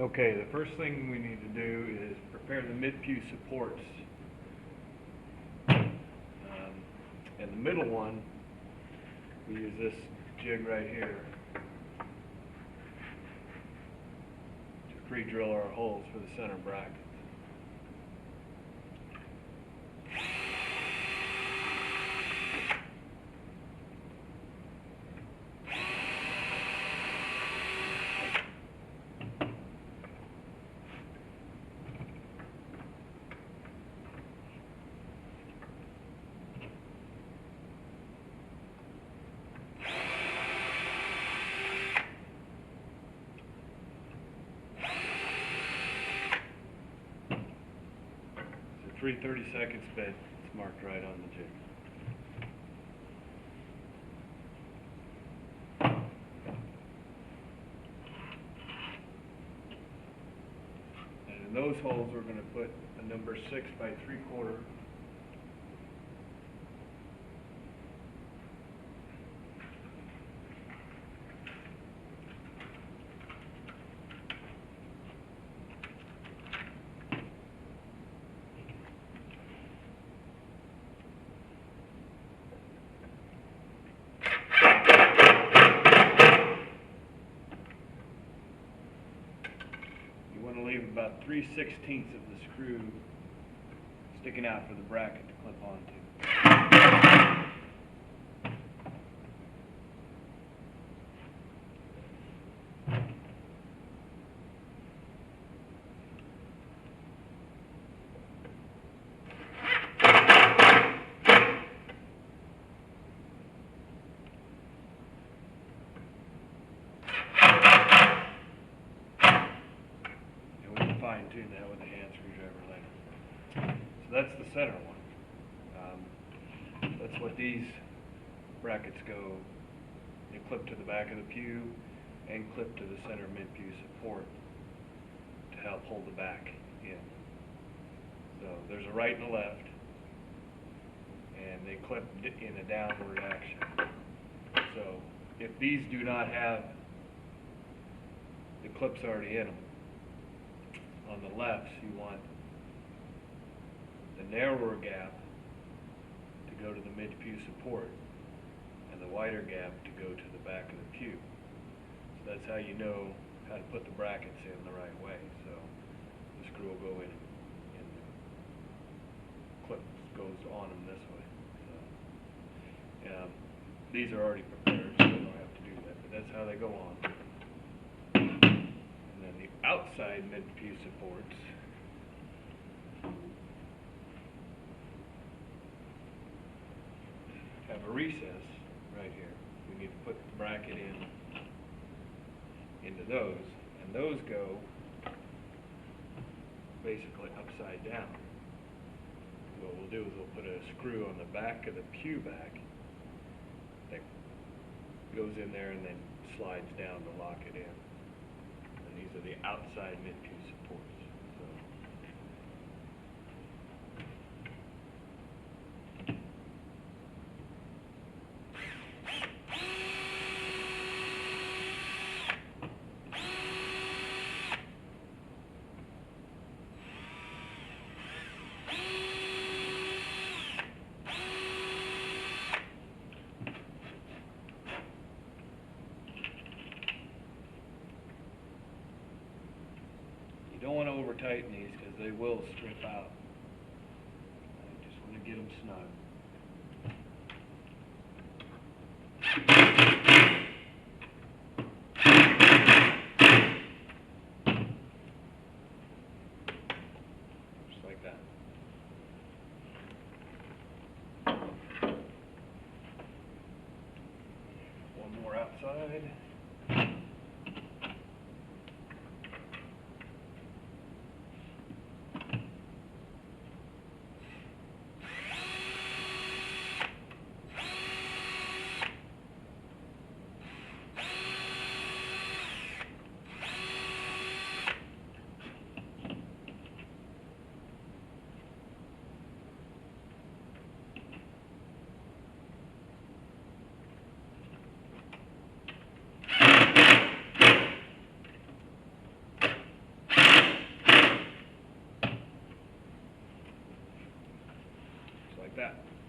Okay, the first thing we need to do is prepare the mid-pew supports. And the middle one, we use this jig right here to pre-drill our holes for the center brackets. So 3 30-second bit, it's marked right on the jig. And in those holes we're going to put a number 6 by 3/4 . You want to leave about 3/16 of the screw sticking out for the bracket to clip onto. Fine-tune that with a hand screwdriver later. So that's the center one. That's what these brackets go. They clip to the back of the pew and clip to the center mid-pew support to help hold the back in. So there's a right and a left, and they clip in a downward action. So if these do not have the clips already in them, on the lefts, you want the narrower gap to go to the mid-pew support and the wider gap to go to the back of the pew. So that's how you know how to put the brackets in the right way. So the screw will go in and the clip goes on them this way. So, these are already prepared, so you don't have to do that, but that's how they go on. Outside mid-pew supports have a recess right here. We need to put the bracket into those, and those go basically upside down. What we'll do is we'll put a screw on the back of the pew back that goes in there and then slides down to lock it in. These are the outside mid-pew supports. You don't want to over tighten these because they will strip out. I just want to get them snug. Just like that. One more outside. like that.